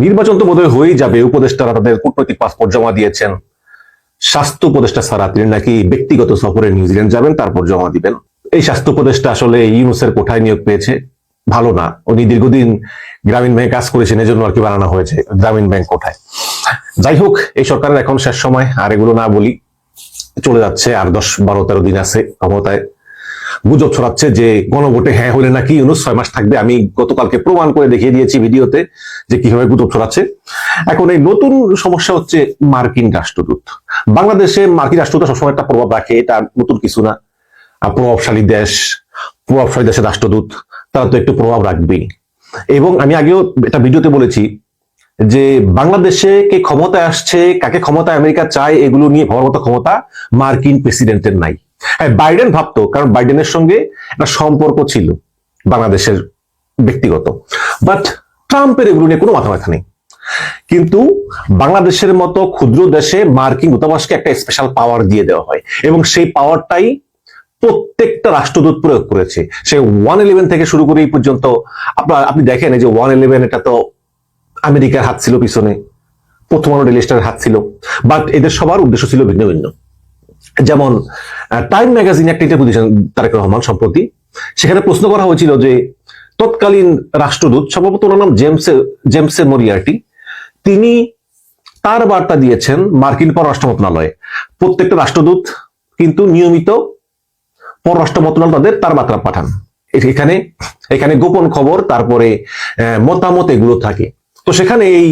নির্বাচন তো বোধহয় হয়েই যাবে, উপদেষ্টারা তাদের কূটনৈতিক পাসপোর্ট জমা দিয়েছেন। স্বাস্থ্য উপদেষ্টা ছাড়া তিনি নাকি ব্যক্তিগত সফরে নিউজিল্যান্ড যাবেন, তারপর জমা দিবেন। এই স্বাস্থ্য উপদেষ্টা আসলে ইউনূসের কোঠায় নিয়োগ পেয়েছে, ভালো না। উনি দীর্ঘদিন গ্রামীণ ব্যাংকে কাজ করেছেন, এজন্য আর কি বানানো হয়েছে গ্রামীণ ব্যাংক কোঠায়। যাই হোক, এই সরকারের এখন শেষ সময়, আর এগুলো না বলি, চলে যাচ্ছে, আর 10-12-13 দিন আছে ক্ষমতায়। গুজব ছড়াচ্ছে যে গণভোটে হ্যাঁ হলে নাকি ইউনূস 6 মাস থাকবে। আমি গতকালকে প্রমাণ করে দেখিয়ে দিয়েছি ভিডিওতে যে কিভাবে গুজব ছড়াচ্ছে। এখন এই নতুন সমস্যা হচ্ছে মার্কিন রাষ্ট্রদূত। বাংলাদেশে মার্কিন রাষ্ট্রদূত সবসময় একটা প্রভাব রাখে, এটা নতুন কিছু না। প্রভাবশালী দেশের রাষ্ট্রদূত তারা তো একটু প্রভাব রাখবেই। এবং আমি আগেও একটা ভিডিওতে বলেছি যে বাংলাদেশে কে ক্ষমতায় আসছে, কাকে ক্ষমতায় আমেরিকা চায়, এগুলো নিয়ে ভাবার মতো ক্ষমতা মার্কিন প্রেসিডেন্টের নাই। হ্যাঁ, বাইডেন ভাবতো, কারণ বাইডেনের সঙ্গে একটা সম্পর্ক ছিল বাংলাদেশের ব্যক্তিগত, বাট ট্রাম্পের এগুলো নিয়ে কোনো মাথা ব্যথা নেই। কিন্তু বাংলাদেশের মতো ক্ষুদ্র দেশে মার্কিন দূতাবাসকে একটা স্পেশাল পাওয়ার দিয়ে দেওয়া হয়, এবং সেই পাওয়ারটাই প্রত্যেকটা রাষ্ট্রদূত প্রয়োগ করেছে। সে 111 থেকে শুরু করে এই পর্যন্ত আপনি দেখেন, এই যে 111, এটা তো আমেরিকার হাত ছিল পিছনে, প্রথম আলো ডেইলি স্টারের হাত ছিল, বাট এদের সবার উদ্দেশ্য ছিল ভিন্ন ভিন্ন। যেমন টাইম ম্যাগাজিনে একটা ইন্টারভিউ দিয়েছেন তারেক রহমান সম্প্রতি, সেখানে প্রশ্ন করা হয়েছিল যে তৎকালীন রাষ্ট্রদূত, সম্ভবত ওনার নাম জেমসে মরিয়ার্টি, তিনি তার বার্তা দিয়েছেন মার্কিন পররাষ্ট্র মন্ত্রণালয়ে। প্রত্যেকটা রাষ্ট্রদূত কিন্তু নিয়মিত পররাষ্ট্র মন্ত্রণালয় তার বার্তা পাঠান। এখানে গোপন খবর, তারপরে মতামত, এগুলো থাকে। তো সেখানে এই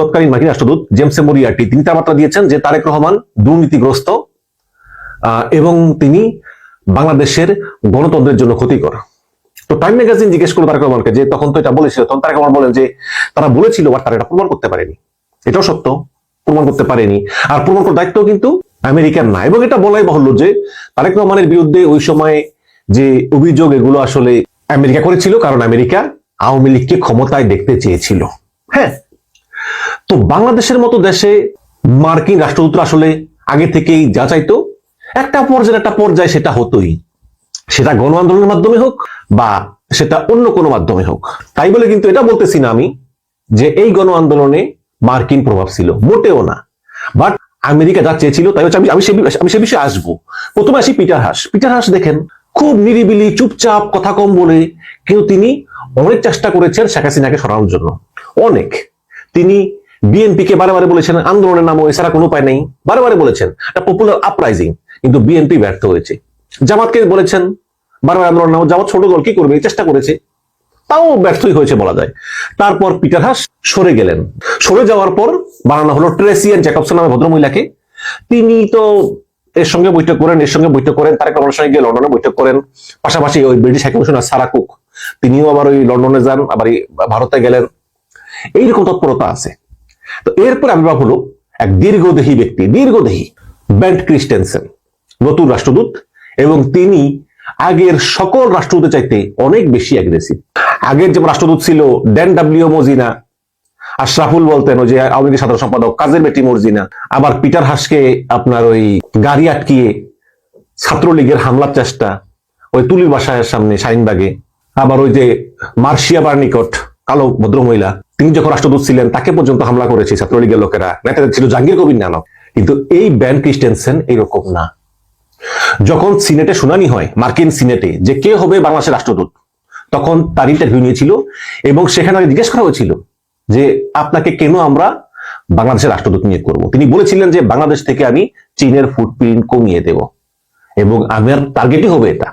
তৎকালীন মার্কিন রাষ্ট্রদূত জেমসে মরিয়ার্টি, তিনি তার বার্তা দিয়েছেন যে তারেক রহমান দুর্নীতিগ্রস্ত এবং তিনি বাংলাদেশের গণতন্ত্রের জন্য ক্ষতিকর। তো টাইম ম্যাগাজিন জিজ্ঞেস করলো তারেক রহমানকে যে তখন তো এটা বলেছিল, তখন তারেক রহমান বলেন যে তারা বলেছিল, আর তারা এটা প্রমাণ করতে পারেনি। এটাও সত্য, প্রমাণ করতে পারেনি, আর প্রমাণ করার দায়িত্ব কিন্তু আমেরিকার না। এবং এটা বলাই বাহুল্য যে তারেক রহমানের বিরুদ্ধে ওই সময় যে অভিযোগ, এগুলো আসলে আমেরিকা করেছিল, কারণ আমেরিকা আওয়ামী লীগকে ক্ষমতায় দেখতে চেয়েছিল। হ্যাঁ, তো বাংলাদেশের মতো দেশে মার্কিন রাষ্ট্রদূতরা আসলে আগে থেকেই যা চাইতো, একটা পর্যায়ে সেটা হতোই, সেটা গণ আন্দোলনের মাধ্যমে হোক বা সেটা অন্য কোনো মাধ্যমে হোক। তাই বলে কিন্তু এটা বলতেছি না আমি যে এই গণ আন্দোলনে মার্কিন প্রভাব ছিল, মোটেও না। বাট আমেরিকা যা চেয়েছিল তাই হচ্ছে, আমি সে বিষয়ে আসবো। প্রথমে আসি পিটার হাস দেখেন, খুব নিরিবিলি, চুপচাপ, কথা কম বলে, কিন্তু তিনি অনেক চেষ্টা করেছেন শেখ হাসিনাকে সরানোর জন্য, অনেক। তিনি বিএনপিকে বারে বলেছেন আন্দোলনের নামও, এছাড়া কোনো উপায় নেই, বারে বলেছেন একটা পপুলার আপরাইজিং, কিন্তু বিএনপি ব্যর্থ হয়েছে। জামাতকে বলেছেন বারবার আন্দোলন নামও, জামাত ছোট দল, কি করবে, চেষ্টা করেছে, তাও ব্যর্থই হয়েছে বলা যায়। তারপর পিটার হাস সরে গেলেন, সরে যাওয়ার পর বানানো হলো ট্রেসি এন্ড জ্যাকবসন নামে ভদ্রমহিলাকে। তিনি তো এর সঙ্গে বৈঠক করেন, তারেক রহমানের সঙ্গে গিয়ে লন্ডনে বৈঠক করেন। পাশাপাশি ওই ব্রিটিশ হাইকমিশনার সারা কুক, তিনিও আবার ওই লন্ডনে যান, আবার ভারতে গেলেন। এইরকম তৎপরতা আছে। তো এরপর আবির্ভাব হলো এক দীর্ঘদেহী বেন্ট ক্রিস্টেনসেন, নতুন রাষ্ট্রদূত, এবং তিনি আগের সকল রাষ্ট্রদূতের চাইতে অনেক বেশি অ্যাগ্রেসিভ। আগের যে রাষ্ট্রদূত ছিল ড্যান ডাব্লিউ মজিনা, আশরাফুল বলতেন, ওই যে আওয়ামী লীগের সাধারণ সম্পাদক, কাজের বেটি মর্জিনা। আবার পিটার হাসকে আপনার ওই গাড়ি আটকিয়ে ছাত্রলীগের হামলার চেষ্টা, ওই তুলির বাসায়ের সামনে শাহিনবাগে। আবার ওই যে মার্শিয়া বার্নিকট, কালো ভদ্রমহিলা, তিনি যখন রাষ্ট্রদূত ছিলেন তাকে পর্যন্ত হামলা করেছে ছাত্রলীগের লোকেরা, নেতাদের ছিল জাহাঙ্গীর কবির নানক। কিন্তু এই বেন ক্রিস্টেনসেন এইরকম না। যখন সিনেটে শুনানি হয়, মার্কিন সিনেটে, যে কে হবে বাংলাদেশের রাষ্ট্রদূত, তখন তার ইন্টারভিউ নিয়েছিল, এবং সেখানে জিজ্ঞেস করা হয়েছিল যে আপনাকে কেন আমরা বাংলাদেশের রাষ্ট্রদূত নিয়োগ করব। তিনি বলেছিলেন যে বাংলাদেশ থেকে আমি চীনের ফুটপ্রিন্ট কমিয়ে দেব, এবং আমার টার্গেটই হবে এটা।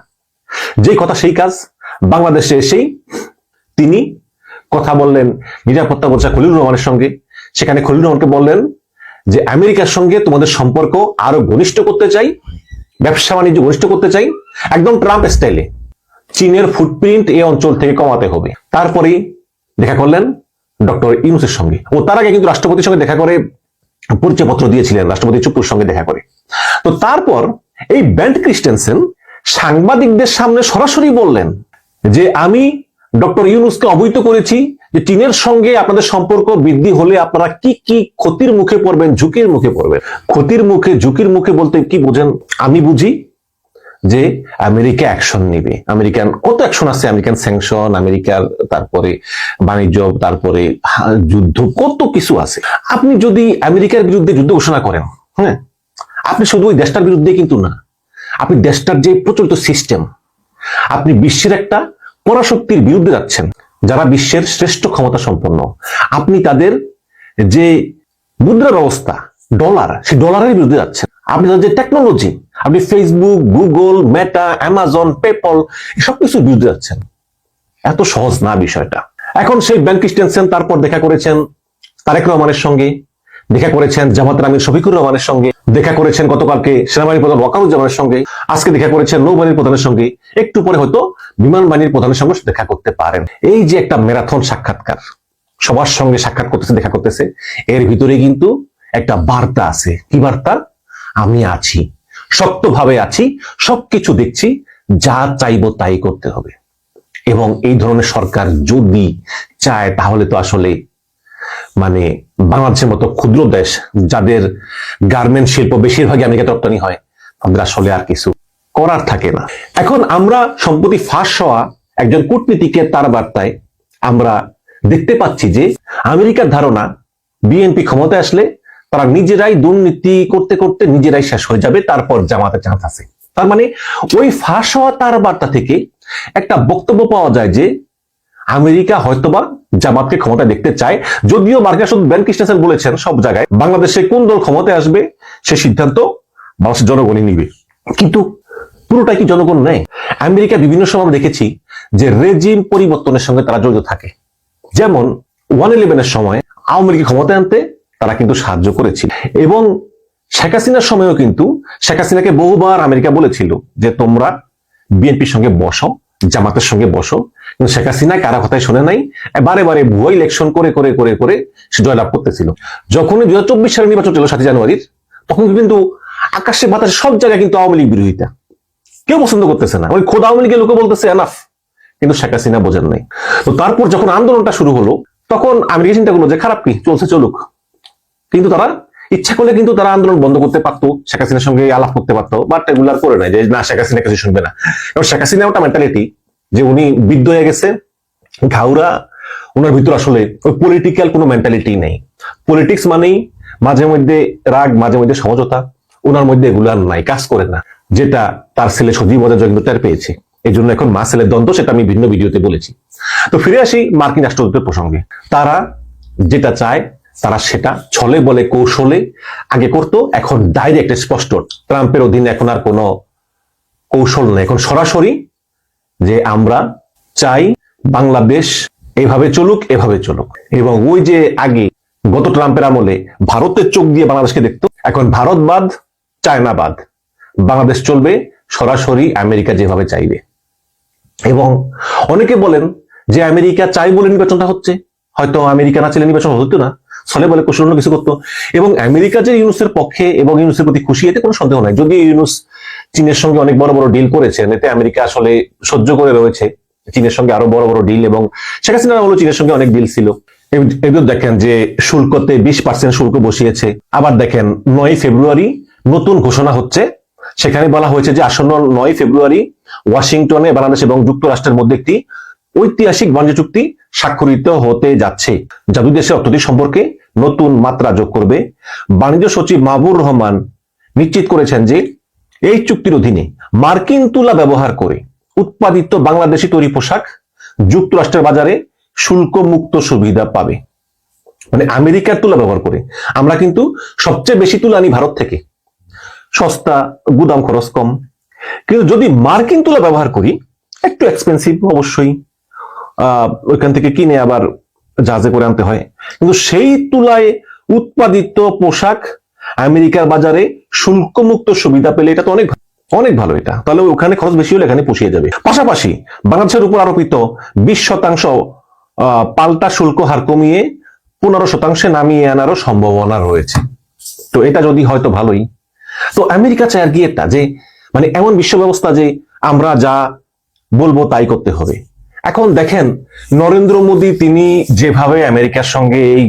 যে কথা সেই কাজ। বাংলাদেশে এসেই তিনি কথা বললেন নিরাপত্তা উপদেষ্টা খলিলুর রহমানের সঙ্গে। সেখানে খলিলুর রহমানকে বললেন যে আমেরিকার সঙ্গে তোমাদের সম্পর্ক আরো ঘনিষ্ঠ করতে চাই, ব্যবসা বাণিজ্য ঘনিষ্ঠ করতে চাই, একদম ট্রাম্প স্টাইলে। চীনের ফুটপ্রিন্ট এই অঞ্চল থেকে কমাতে হবে। তারপরে দেখা করলেন ডক্টর ইউনূসের সঙ্গে, ও তার আগে কিন্তু রাষ্ট্রপতির সঙ্গে দেখা করে পরিচয়পত্র দিয়েছিলেন, রাষ্ট্রপতি চুপুর সঙ্গে দেখা করে। তো তারপর এই বেন্ট ক্রিস্টেনসেন সাংবাদিকদের সামনে সরাসরি বললেন যে আমি ডক্টর ইউনূসকে অবহিত করেছি যে চীনের সঙ্গে আপনাদের সম্পর্ক বৃদ্ধি হলে আপনারা কি কি ক্ষতির মুখে পড়বেন, ঝুঁকির মুখে পড়বেন। ঝুঁকির মুখে বলতে কি বোঝেন? আমি বুঝি যে আমেরিকা অ্যাকশন নেবে। আমেরিকান কত অ্যাকশন আছে, আমেরিকান স্যাংশন, আমেরিকার তারপরে বাণিজ্য, তারপরে যুদ্ধ, কত কিছু আছে। আপনি যদি আমেরিকার বিরুদ্ধে যুদ্ধ ঘোষণা করেন, হ্যাঁ, আপনি শুধু ওই দেশটার বিরুদ্ধে কিন্তু না, আপনি দেশটার যে প্রচলিত সিস্টেম, আপনি বিশ্বের একটা পরাশক্তির বিরুদ্ধে যাচ্ছেন, যারা বিশ্বের শ্রেষ্ঠ ক্ষমতা সম্পন্ন। আপনি তাদের যে মুদ্রা ব্যবস্থা ডলার, সেই ডলারের বিরুদ্ধে যাচ্ছেন। আপনি তাদের যে টেকনোলজি, আপনি ফেসবুক, গুগল, মেটা, অ্যামাজন, পেপল, সবকিছুর বিরুদ্ধে যাচ্ছেন। এত সহজ না বিষয়টা। এখন সেই ব্যান ক্রিস্টেনসেন তারপর দেখা করেছেন তারেক রহমানের সঙ্গে, দেখা করেছেন জামাতের আমির শফিকুর রহমানের সঙ্গে, দেখা করেছেন গতকালকে সেনাবাহিনী প্রধান ওয়াকারুজ্জামানের সঙ্গে, আজকে দেখা করেছেন নৌবাহিনীর প্রধানের সঙ্গে, একটু পরে হয়তো বিমান বাহিনীর প্রধানের সঙ্গে দেখা করতে পারেন। এই যে একটা ম্যারাথন সাক্ষাৎকার, সবার সঙ্গে সাক্ষাৎ করতেছে, দেখা করতেছে, এর ভিতরে কিন্তু একটা বার্তা আছে। কি বার্তা? আমি আছি, শক্তভাবে আছি, সবকিছু দেখছি, যা চাইবো তাই করতে হবে। এবং এই ধরনের সরকার যদি চায় তাহলে তো আসলে মানে বাংলাদেশের মতো ক্ষুদ্র দেশ, যাদের গার্মেন্ট শিল্প বেশিরভাগই আমেরিকাতে রপ্তানি হয়, তাদের আসলে আর কিছু করার থাকে না। এখন আমরা সম্প্রতি ফাঁস হওয়া একজন কূটনীতিকের তার বার্তায় আমরা দেখতে পাচ্ছি যে আমেরিকার ধারণা বিএনপি ক্ষমতায় আসলে তারা নিজেরাই দুর্নীতি করতে করতে নিজেরাই শেষ হয়ে যাবে, তারপর জামাতের চান্স আছে। তার মানে ওই ফাঁস হওয়া তার বার্তা থেকে একটা বক্তব্য পাওয়া যায় যে আমেরিকা হয়তোবা জামাতকে ক্ষমতায় দেখতে চায়। যদিও মার্কিন রাষ্ট্রদূত বেন ক্রিস্টেনসেন বলেছেন সব জায়গায় বাংলাদেশে কোন দল ক্ষমতায় আসবে সে সিদ্ধান্ত বাংলাদেশের জনগণই নিবে, কিন্তু পুরোটা কি জনগণ নেয়? আমেরিকা বিভিন্ন সময় দেখেছি যে রেজিম পরিবর্তনের সঙ্গে তারা জড়িত থাকে। যেমন 1/11 সময় আওয়ামী লীগ ক্ষমতায় আনতে তারা কিন্তু সাহায্য করেছিল, এবং শেখ হাসিনার সময়ও কিন্তু শেখ হাসিনাকে বহুবার আমেরিকা বলেছিল যে তোমরা বিএনপির সঙ্গে বসো, জামাতের সঙ্গে বসো, কিন্তু শেখ হাসিনা কারো কথাই শুনে নাই, বারে বারে ভুয়া ইলেকশন করে করে করে করে সে জয়লাভ করতেছিল। যখনই 2024 সালের নির্বাচন ছিল 7 জানুয়ারির, তখন কিন্তু আকাশে বাতাসে সব জায়গায় কিন্তু আওয়ামী লীগ বিরোধিতা, কেউ পছন্দ করতেছে না। ওই খোদ আওয়ামী লীগের লোকে বলতেছে এনাফ, কিন্তু শেখ হাসিনা বোঝেন নাই। তো তারপর যখন আন্দোলনটা শুরু হলো, তখন আমেরিকা চিন্তা করলো যে খারাপ কি, চলছে চলুক, কিন্তু তারা ইচ্ছা করলে কিন্তু তারা আন্দোলন বন্ধ করতে পারতো, শেখ হাসিনার সঙ্গে আলাপ করতে পারতো, বাট এগুলো আর করে নাই, যে না শেখ হাসিনা কিছু শুনবে না। এবং শেখ হাসিনা ওটা মেন্টালিটি যে উনি বৃদ্ধ হয়ে গেছে, ঘাউরা, ওনার ভিতর আসলে ওই পলিটিক্যাল কোনো মেন্টালিটি নেই। পলিটিক্স মানেই মাঝে মধ্যে রাগ, মাঝে মধ্যে সমঝোতা, ওনার মধ্যে এগুলো আর নাই, কাজ করে না, যেটা তার ছেলে সজীব ওয়াজেদ কিন্তু টের পেয়েছে। এই জন্য এখন মা ছেলের দ্বন্দ্ব, সেটা আমি ভিন্ন ভিডিওতে বলেছি। তো ফিরে আসি মার্কিন রাষ্ট্রদূতের প্রসঙ্গে। তারা যেটা চায় তারা সেটা ছলে বলে কৌশলে আগে করতো, এখন ডাইরেক্ট স্পষ্ট। ট্রাম্পের অধীনে এখন আর কোনো কৌশল নেই, এখন সরাসরি যে আমরা চাই বাংলাদেশ এভাবে চলুক, এভাবে চলুক। এবং ওই যে আগে গত ট্রাম্পের আমলে ভারতের চোখ দিয়ে বাংলাদেশকে দেখতো, এখন ভারত বাদ, চায়না বাদ, বাংলাদেশ চলবে সরাসরি আমেরিকা যেভাবে চাইবে। এবং অনেকে বলেন যে আমেরিকা চাই বলে নির্বাচনটা হচ্ছে, হয়তো আমেরিকা না চাইলে নির্বাচন হতো না, ছলে বলে কৌশল অন্য কিছু করতো। এবং আমেরিকা যে ইউনুসের পক্ষে এবং ইউনুসের প্রতি খুশি, এতে কোনো সন্দেহ নাই। যদি ইউনুস চীনের সঙ্গে অনেক বড় বড় ডিল করেছেন, এতে আমেরিকা আসলে সহ্য করে রয়েছে চীনের সঙ্গে আরো বড় বড় ডিল, এবং শেখ হাসিনা হলো চীনের সঙ্গে অনেক ডিল ছিল। এবার দেখেন যে শুল্কতে 20% শুল্ক বসিয়েছে। আবার দেখেন 9 ফেব্রুয়ারি নতুন ঘোষণা হচ্ছে, সেখানে বলা হয়েছে যে আসন্ন 9 ফেব্রুয়ারি ওয়াশিংটনে বাংলাদেশ এবং যুক্তরাষ্ট্রের মধ্যে একটি ঐতিহাসিক বাণিজ্য চুক্তি স্বাক্ষরিত হতে যাচ্ছে, যা দুই দেশের অর্থনৈতিক সম্পর্কে নতুন মাত্রা যোগ করবে। বাণিজ্য সচিব মাহবুর রহমান নিশ্চিত করেছেন যে এই চুক্তির অধীনে মার্কিন তুলা ব্যবহার করে উৎপাদিত বাংলাদেশি তৈরি পোশাক যুক্তরাষ্ট্রের বাজারে শুল্ক মুক্ত সুবিধা পাবে। মানে আমেরিকার তুলা ব্যবহার করে আমরা কিন্তু সবচেয়ে বেশি তুলা আনি ভারত থেকে, সস্তা, গুদাম খরচ কম। কিন্তু যদি মার্কিন তুলা ব্যবহার করি, একটু এক্সপেন্সিভ অবশ্যই, ওইখান থেকে কিনে আবার জাহাজে করে আনতে হয়, কিন্তু সেই তুলায় উৎপাদিত পোশাক আমেরিকার বাজারে শুল্কমুক্ত সুবিধা পেলে এটা তো অনেক অনেক ভালো। এটা তাহলে ওখানে খরচ বেশি হলে এখানে পুষিয়ে যাবে। পাশাপাশি বাংলাদেশের উপর আরোপিত 20% পাল্টা শুল্ক হার কমিয়ে 15% নামিয়ে আনারও সম্ভাবনা রয়েছে। তো এটা যদি হয়তো ভালোই। তো আমেরিকা চায় আর কি এটা, যে মানে এমন বিশ্ব ব্যবস্থা যে আমরা যা বলবো তাই করতে হবে। এখন দেখেন নরেন্দ্র মোদী তিনি যেভাবে আমেরিকার সঙ্গে এই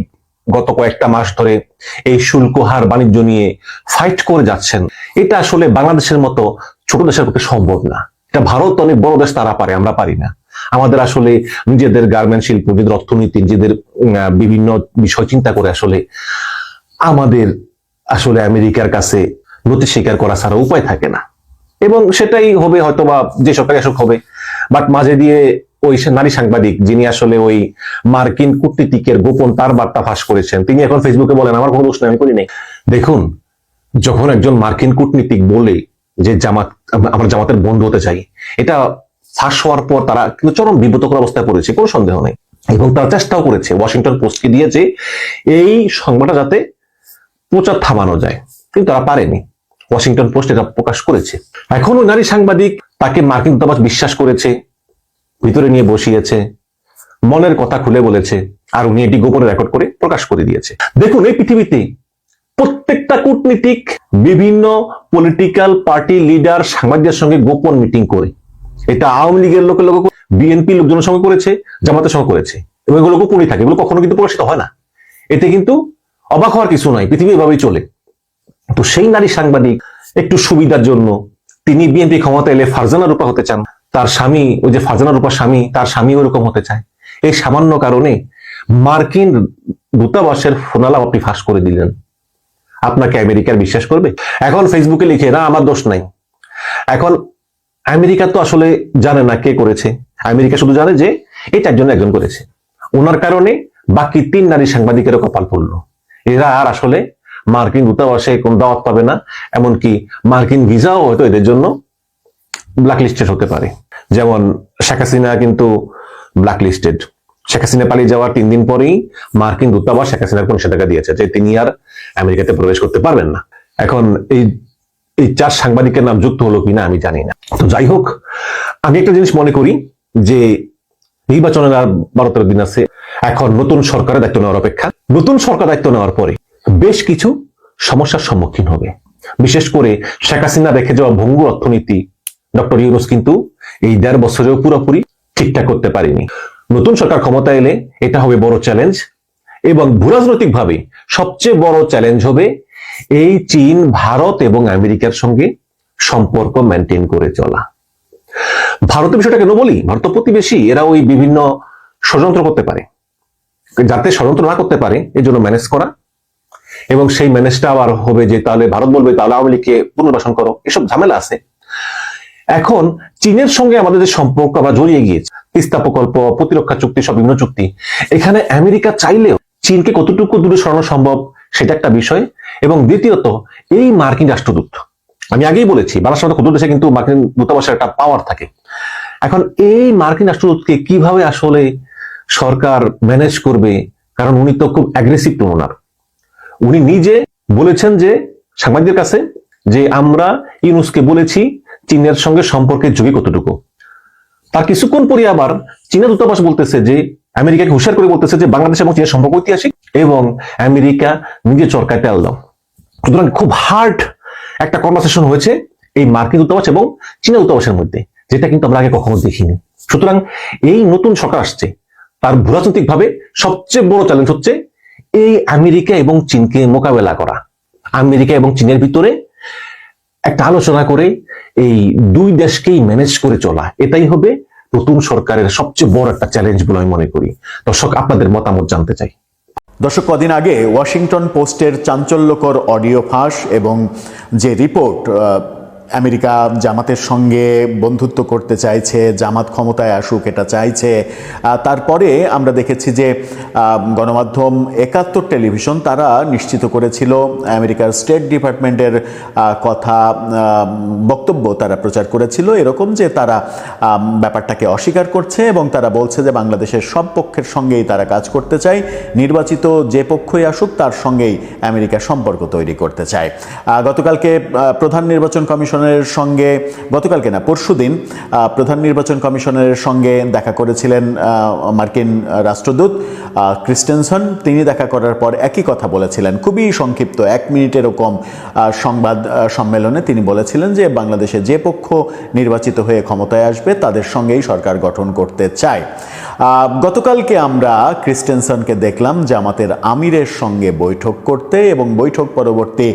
গত কয়েকটা মাস ধরে এই শুল্ক হার বাণিজ্য নিয়ে ফাইট করে যাচ্ছেন, এটা আসলে বাংলাদেশের মতো ছোট দেশের পক্ষে সম্ভব না। এটা ভারত অনেক বড় দেশ, তারা পারে, আমরা পারি না। আমাদের আসলে নিজেদের গার্মেন্ট শিল্প, নিজেদের অর্থনীতি, নিজেদের বিভিন্ন বিষয় চিন্তা করে আসলে আমাদের আসলে আমেরিকার কাছে নতি স্বীকার করা ছাড়া উপায় থাকে না। এবং সেটাই হবে হয়তোবা যে সরকারি আসুক হবে। বাট মাঝে দিয়ে ওই নারী সাংবাদিক যিনি আসলে ওই মার্কিন কূটনীতিকের গোপন তার বার্তা ফাঁস করেছেন, তিনি এখন ফেসবুকে বলেন আমার কোনো দোষ নেই, আমি করি নাই। দেখুন, যখন একজন মার্কিন কূটনীতিক বলে যে আমরা জামাতের বন্ধু হতে চাই, এটা ফাঁস হওয়ার পর তারা কিন্তু চরম বিব্রতকর অবস্থায় পড়েছে, কোনো সন্দেহ নেই। এবং তারা চেষ্টাও করেছে ওয়াশিংটন পোস্টকে দিয়ে যে এই সংবাদটা যাতে প্রচার থামানো যায়, কিন্তু তারা পারেনি। ওয়াশিংটন পোস্ট এটা প্রকাশ করেছে। এখন ওই নারী সাংবাদিক তাকে মার্কিন দূতাবাস বিশ্বাস করেছে, ভিতরে নিয়ে বসিয়েছে, মনের কথা খুলে বলেছে, আর উনি এটি গোপনে রেকর্ড করে প্রকাশ করে দিয়েছে। দেখুন, এই পৃথিবীতে প্রত্যেকটা কূটনীতিক বিভিন্ন পলিটিক্যাল পার্টি লিডার সাংবাদিকদের সঙ্গে গোপন মিটিং করে। এটা আওয়ামী লীগের লোকের লোক, বিএনপি লোকজনের সঙ্গে করেছে, জামাতের সঙ্গে করেছে, এবং এগুলো গোপনই থাকে, এগুলো কখনো কিন্তু প্রকাশিত হয় না। এতে কিন্তু অবাক হওয়ার কিছু নয়, পৃথিবী এভাবেই চলে। তো সেই নারী সাংবাদিক একটু সুবিধার জন্য তিনি বিএনপি ক্ষমতা এলে ফারজানা রূপা হতে চান, তার স্বামী, ওই যে ফারজানা রূপার স্বামী, তার স্বামী ওরকম হতে চায়। এই সামান্য কারণে মার্কিন দূতাবাসের ফোনালাপ আপনি ফাঁস করে দিলেন। আপনাকে আমেরিকার বিশ্বাস করবে? এখন ফেসবুকে লিখে না আমার দোষ নাই। এখন আমেরিকা তো আসলে জানে না কে করেছে, আমেরিকা শুধু জানে যে এই চারজন একজন করেছে। ওনার কারণে বাকি 3 নারী সাংবাদিকেরও কপাল পড়লো। এরা আর আসলে মার্কিন দূতাবাসে কোন দাওয়াত পাবে না, এমনকি মার্কিন ভিসাও হয়তো এদের জন্য ব্ল্যাকলিস্টেড হতে পারে। যেমন শেখ হাসিনা কিন্তু ব্ল্যাকলিস্টেড। শেখ হাসিনা পালিয়ে যাওয়ার 3 দিন পরেই মার্কিন দূতাবাস শেখ হাসিনার নিষেধাজ্ঞা দিয়েছে যে তিনি আর আমেরিকাতে প্রবেশ করতে পারবেন না। এখন এই 4 সাংবাদিকের নাম যুক্ত হলো কিনা আমি জানি না। তো যাই হোক, আমি একটা জিনিস মনে করি যে নির্বাচনের আর 12-13 দিন আছে। এখন নতুন সরকারের দায়িত্ব নেওয়ার অপেক্ষা। নতুন সরকার দায়িত্ব নেওয়ার পরে বেশ কিছু সমস্যার সম্মুখীন হবে। বিশেষ করে শেখ হাসিনা রেখে যাওয়া ভঙ্গুর অর্থনীতি ডক্টর ইউনূস কিন্তু এই 1.5 বছরেও পুরোপুরি ঠিকঠাক করতে পারেনি। নতুন সরকার ক্ষমতা এলে এটা হবে বড় চ্যালেঞ্জ, এবং ভূরাজনৈতিক ভাবে সবচেয়ে বড় চ্যালেঞ্জ হবে এই চীন, ভারত এবং আমেরিকার সঙ্গে সম্পর্ক মেনটেন করে চলা। ভারতের বিষয়টা কেন বলি, ভারত প্রতিবেশী, এরা ওই বিভিন্ন ষড়যন্ত্র করতে পারে, যাতে ষড়যন্ত্র না করতে পারে এজন্য ম্যানেজ করা। এবং সেই ম্যানেজটা আবার হবে যে তাহলে ভারত বলবে তাহলে আওয়ামী লীগকে পুনর্বাসন করো, এসব ঝামেলা আছে। এখন চীনের সঙ্গে আমাদের যে সম্পর্ক আমরা জড়িয়ে গিয়েছি, তিস্তা প্রকল্প, প্রতিরক্ষা চুক্তি, সব বিভিন্ন চুক্তি, এখানে আমেরিকা চাইলেও চীনকে কতটুকু দূরে সরানো সম্ভব সেটা একটা বিষয়। এবং দ্বিতীয়ত, এই মার্কিন রাষ্ট্রদূত, আমি আগেই বলেছি বাংলাদেশের ক্ষুদ্র দেশে কিন্তু মার্কিন দূতাবাসের একটা পাওয়ার থাকে। এখন এই মার্কিন রাষ্ট্রদূতকে কিভাবে আসলে সরকার ম্যানেজ করবে, কারণ উনি তো খুব অ্যাগ্রেসিভ টোনার। উনি নিজে বলেছেন যে সাংবাদিকদের কাছে যে আমরা ইউনূসকে বলেছি চীনের সঙ্গে সম্পর্কের ঝুঁকি কতটুকু। তার কিছুক্ষণ পরে আবার চীনা দূতাবাস বলতেছে যে আমেরিকাকে হুঁশিয়ার করে বলতেছে যে বাংলাদেশ এবং চীনের সম্পর্ক ঐতিহাসিক এবং আমেরিকা নিজে চরকায় তেল দাও। সুতরাং খুব হার্ড একটা কনভারসেশন হয়েছে এই মার্কিন দূতাবাস এবং চীনা দূতাবাসের মধ্যে, যেটা কিন্তু আমরা আগে কখনো দেখিনি। সুতরাং এই নতুন সরকার আসছে, তার ভূরাজনৈতিক ভাবে সবচেয়ে বড় চ্যালেঞ্জ হচ্ছে এই আমেরিকা এবং চীনকে মোকাবেলা করা। আমেরিকা এবং চীনের ভিতরে একটা আলোচনা করে এই 2 দেশকেই ম্যানেজ করে চলা, এটাই হবে নতুন সরকারের সবচেয়ে বড় একটা চ্যালেঞ্জ বলে আমি মনে করি। দর্শক, আপনাদের মতামত জানতে চাই। দর্শক, কদিন আগে ওয়াশিংটন পোস্টের চাঞ্চল্যকর অডিও ফাঁস এবং যে রিপোর্ট আমেরিকা জামাতের সঙ্গে বন্ধুত্ব করতে চাইছে, জামাত ক্ষমতায় আসুক এটা চাইছে, তারপরে আমরা দেখেছি যে গণমাধ্যম 71 টেলিভিশন তারা নিশ্চিত করেছিল আমেরিকার স্টেট ডিপার্টমেন্টের কথা, বক্তব্য তারা প্রচার করেছিল এরকম যে তারা ব্যাপারটাকে অস্বীকার করছে এবং তারা বলছে যে বাংলাদেশের সব পক্ষের সঙ্গেই তারা কাজ করতে চায়, নির্বাচিত যে পক্ষই আসুক তার সঙ্গেই আমেরিকা সম্পর্ক তৈরি করতে চায়। গতকালকে প্রধান নির্বাচন কমিশন কমিশনের সঙ্গে গতকালকে না পরশুদিন প্রধান নির্বাচন কমিশনের সঙ্গে দেখা করেছিলেন মার্কিন রাষ্ট্রদূত ক্রিস্টেনসন। তিনি দেখা করার পর একই কথা বলেছিলেন, খুবই সংক্ষিপ্ত 1 মিনিট এরকম সংবাদ সম্মেলনে তিনি বলেছিলেন যে বাংলাদেশে যে পক্ষ নির্বাচিত হয়ে ক্ষমতায় আসবে তাদের সঙ্গেই সরকার গঠন করতে চায়। গতকালকে আমরা ক্রিস্টেনসনকে দেখলাম জামাতের আমিরের সঙ্গে বৈঠক করতে, এবং বৈঠক পরবর্তী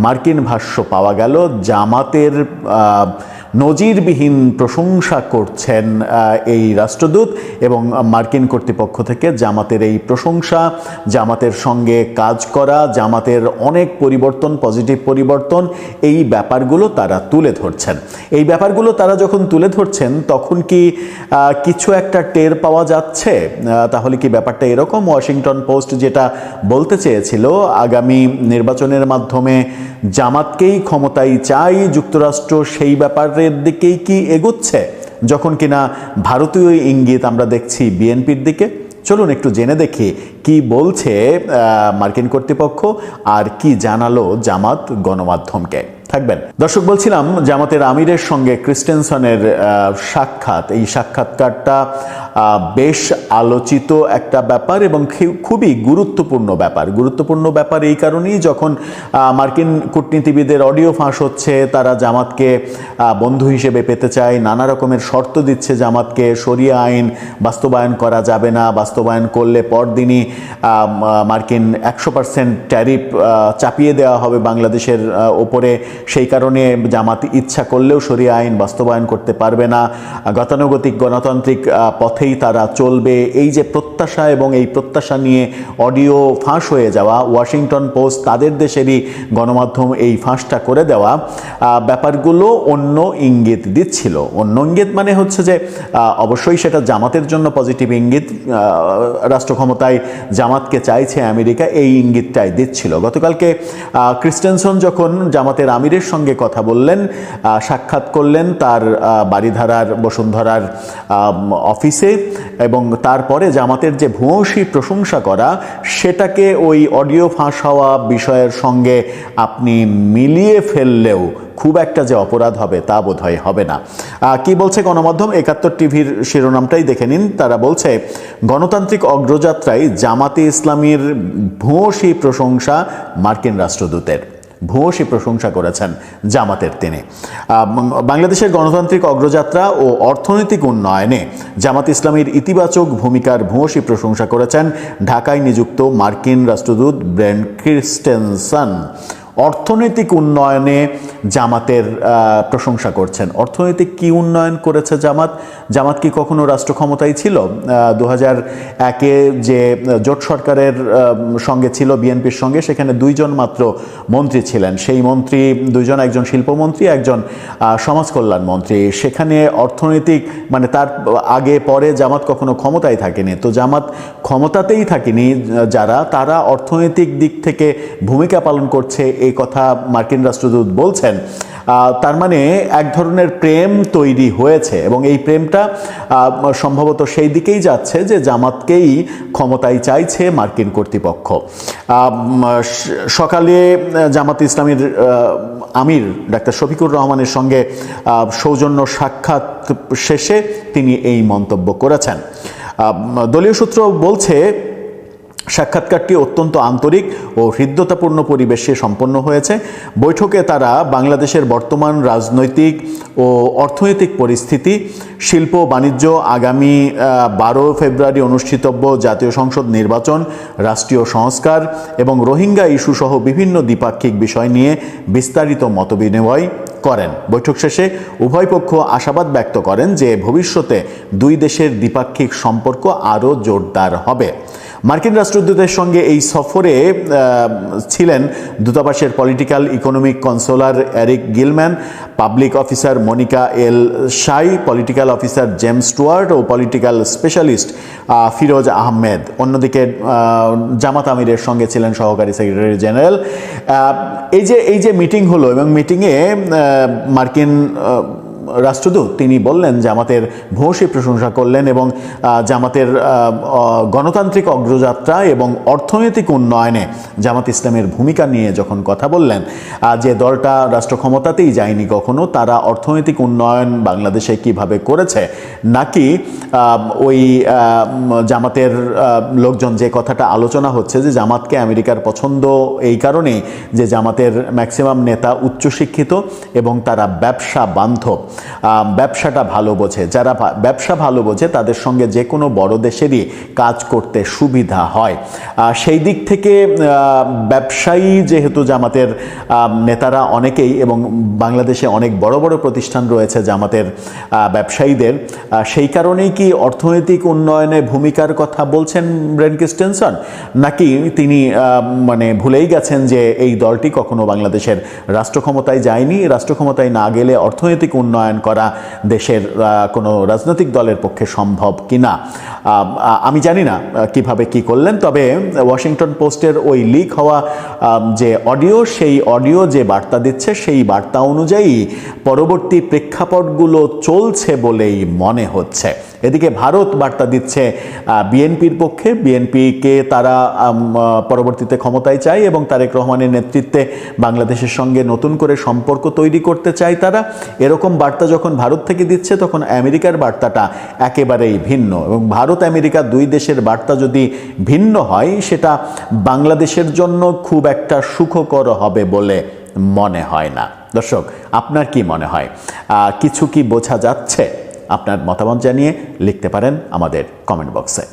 মার্কিন ভাষ্য পাওয়া গেল জামাতের নজিরবিহীন প্রশংসা করছেন এই রাষ্ট্রদূত, এবং মার্কিন কর্তৃপক্ষ থেকে জামাতের এই প্রশংসা, জামাতের সঙ্গে কাজ করা, জামাতের অনেক পরিবর্তন, পজিটিভ পরিবর্তন, এই ব্যাপারগুলো তারা তুলে ধরছেন। এই ব্যাপারগুলো তারা যখন তুলে ধরছেন তখন কি কিছু একটা টের পাওয়া যাচ্ছে? তাহলে কি ব্যাপারটা এরকম? ওয়াশিংটন পোস্ট যেটা বলতে চেয়েছিল আগামী নির্বাচনের মাধ্যমে জামাতকেই ক্ষমতায় চাই যুক্তরাষ্ট্র, সেই ব্যাপারের দিকেই কি এগোচ্ছে, যখন কিনা ভারতীয় ইঙ্গিত আমরা দেখছি বিএনপির দিকে? চলুন একটু জেনে দেখি কি বলছে মার্কিন কর্তৃপক্ষ আর কি জানালো জামাত গণমাধ্যমকে। থাকবেন দর্শক। বলছিলাম জামাতের আমিরের সঙ্গে ক্রিস্টেনসনের সাক্ষাৎ, এই সাক্ষাৎকারটা বেশ আলোচিত একটা ব্যাপার এবং খুবই গুরুত্বপূর্ণ ব্যাপার এই কারণেই, যখন মার্কিন কূটনীতিবিদের অডিও ফাঁস হচ্ছে, তারা জামাতকে বন্ধু হিসেবে পেতে চায়, নানা রকমের শর্ত দিচ্ছে জামাতকে, শরিয়া আইন বাস্তবায়ন করা যাবে না, বাস্তবায়ন করলে পরদিনই মার্কিন 100% ট্যারিফ চাপিয়ে দেওয়া হবে বাংলাদেশের ওপরে, সেই কারণে জামাত ইচ্ছা করলেও শরিয়া আইন বাস্তবায়ন করতে পারবে না, গতানুগতিক গণতান্ত্রিক পথেই তারা চলবে। এই যে প্রত্যাশা, এবং এই প্রত্যাশা নিয়ে অডিও ফাঁস হয়ে যাওয়া, ওয়াশিংটন পোস্ট তাদের দেশেরই গণমাধ্যম এই ফাঁসটা করে দেওয়া, ব্যাপারগুলো অন্য ইঙ্গিত দিচ্ছিল। অন্য ইঙ্গিত মানে হচ্ছে যে অবশ্যই সেটা জামাতের জন্য পজিটিভ ইঙ্গিত, রাষ্ট্র ক্ষমতায় জামাতকে চাইছে আমেরিকা, এই ইঙ্গিতটাই দিচ্ছিল। গতকালকে ক্রিস্টেনসন যখন জামাতের আমিরের সঙ্গে কথা বললেন, সাক্ষাৎ করলেন তার বারিধারার বসুন্ধরার অফিসে, এবং তারপরে জামাতের যে ভূয়সী প্রশংসা করা, সেটাকে ওই অডিও ফাঁস হওয়া বিষয়ের সঙ্গে আপনি মিলিয়ে ফেললেও খুব একটা যে অপরাধ হবে তা বোধহয় হবে না। কি বলছে গণমাধ্যম? 71 টিভির শিরোনামটাই দেখে নিন। তারা বলছে, গণতান্ত্রিক অগ্রযাত্রায় জামাতে ইসলামীর ভূয়সী প্রশংসা মার্কিন রাষ্ট্রদূতের। ভূয়সী প্রশংসা করেছেন জামাতের তিনি। বাংলাদেশের গণতান্ত্রিক অগ্রযাত্রা ও অর্থনৈতিক উন্নয়নে জামাত ইসলামীর ইতিবাচক ভূমিকার ভূয়সী প্রশংসা করেছেন ঢাকায় নিযুক্ত মার্কিন রাষ্ট্রদূত ব্রেন্ট ক্রিস্টেনসন। অর্থনৈতিক উন্নয়নে জামাতের প্রশংসা করছেন। অর্থনৈতিক কি উন্নয়ন করেছে জামাত? জামাত কি কখনো রাষ্ট্র ক্ষমতায় ছিল? 2001-এ যে জোট সরকারের সঙ্গে ছিল বিএনপির সঙ্গে, সেখানে 2 জন মাত্র মন্ত্রী ছিলেন। সেই মন্ত্রী 2 জন, একজন শিল্পমন্ত্রী, একজন সমাজ কল্যাণ মন্ত্রী। সেখানে অর্থনৈতিক মানে তার আগে পরে জামাত কখনো ক্ষমতায় থাকেনি। তো জামাত ক্ষমতাতেই থাকেনি যারা, তারা অর্থনৈতিক দিক থেকে ভূমিকা পালন করছে, এই কথা মার্কিন রাষ্ট্রদূত বলছেন। তার মানে এক ধরনের প্রেম তৈরি হয়েছে, এবং এই প্রেমটা সম্ভবত সেই দিকেই যাচ্ছে যে জামাতকেই ক্ষমতায় চাইছে মার্কিন কর্তৃপক্ষ। সকালে জামাত ইসলামীর আমির ডাক্তার শফিকুর রহমানের সঙ্গে সৌজন্য সাক্ষাৎ শেষে তিনি এই মন্তব্য করেছেন। দলীয় সূত্র বলছে, সাক্ষাৎকারটি অত্যন্ত আন্তরিক ও হৃদ্যতাপূর্ণ পরিবেশে সম্পন্ন হয়েছে। বৈঠকে তারা বাংলাদেশের বর্তমান রাজনৈতিক ও অর্থনৈতিক পরিস্থিতি, শিল্প বাণিজ্য, আগামী 12 ফেব্রুয়ারি অনুষ্ঠিতব্য জাতীয় সংসদ নির্বাচন, রাষ্ট্রীয় সংস্কার এবং রোহিঙ্গা ইস্যু সহ বিভিন্ন দ্বিপাক্ষিক বিষয় নিয়ে বিস্তারিত মতবিনিময় করেন। বৈঠক শেষে উভয় পক্ষ আশাবাদ ব্যক্ত করেন যে ভবিষ্যতে 2 দেশের দ্বিপাক্ষিক সম্পর্ক আরও জোরদার হবে। মার্কিন রাষ্ট্রদূতের সঙ্গে এই সফরে ছিলেন দূতাবাসের political economic consular Eric Gilman, public officer Monica L Shie, political officer James Stewart ও পলিটিক্যাল স্পেশালিস্ট ফিরোজ আহমেদ। অন্যদিকে জামাত আমিরের সঙ্গে ছিলেন সহকারী সেক্রেটারি জেনারেল। এই যে মিটিং হলো, এবং মিটিংয়ে মার্কিন রাষ্ট্রদূত তিনি বললেন, জামাতের ভূয়সী প্রশংসা করলেন এবং জামাতের গণতান্ত্রিক অগ্রযাত্রা এবং অর্থনৈতিক উন্নয়নে জামাত ইসলামের ভূমিকা নিয়ে যখন কথা বললেন, যে দলটা রাষ্ট্র ক্ষমতাতেই যায়নি কখনো, তারা অর্থনৈতিক উন্নয়ন বাংলাদেশে কিভাবে করেছে, নাকি ওই জামাতের লোকজন যে কথাটা আলোচনা হচ্ছে যে জামাতকে আমেরিকার পছন্দ এই কারণেই যে জামাতের ম্যাক্সিমাম নেতা উচ্চশিক্ষিত এবং তারা ব্যবসা বান্ধব, ব্যবসাটা ভালো বোঝে, যারা ব্যবসা ভালো বোঝে তাদের সঙ্গে যে কোনো বড় দেশেরই কাজ করতে সুবিধা হয়। সেই দিক থেকে ব্যবসায়ী যেহেতু জামাতের নেতারা অনেকেই, এবং বাংলাদেশে অনেক বড় বড় প্রতিষ্ঠান রয়েছে জামাতের ব্যবসায়ীদের, সেই কারণেই কি অর্থনৈতিক উন্নয়নে ভূমিকার কথা বলছেন ব্রেন ক্রিস্টেনসন, নাকি তিনি মানে ভুলেই গেছেন যে এই দলটি কখনো বাংলাদেশের রাষ্ট্র ক্ষমতায় যায়নি, রাষ্ট্র ক্ষমতায় না গেলে অর্থনৈতিক উন্নয়ন করা দেশের কোনো রাজনৈতিক দলের পক্ষে সম্ভব কিনা। আমি জানি না কিভাবে কি করলেন, তবে ওয়াশিংটন পোস্টের ওই লিক হওয়া যে অডিও, সেই অডিও যে বার্তা দিচ্ছে সেই বার্তা অনুযায়ী পরবর্তী প্রেক্ষাপটগুলো চলছে বলেই মনে হচ্ছে। এদিকে ভারত বার্তা দিচ্ছে বিএনপির পক্ষে, বিএনপিকে তারা পরবর্তীতে ক্ষমতায় চায় এবং তারেক রহমানের নেতৃত্বে বাংলাদেশের সঙ্গে নতুন করে সম্পর্ক তৈরি করতে চায় তারা। এরকম বার্তা যখন ভারত থেকে দিচ্ছে, তখন আমেরিকার বার্তাটা একেবারেই ভিন্ন, এবং ভারত আমেরিকা দুই দেশের বার্তা যদি ভিন্ন হয়, সেটা বাংলাদেশের জন্য খুব একটা সুখকর হবে বলে মনে হয় না। দর্শক, আপনার কি মনে হয়? কিছু কি বোঝা যাচ্ছে? আপনার মতামত জানিয়ে লিখতে পারেন আমাদের কমেন্ট বক্সে।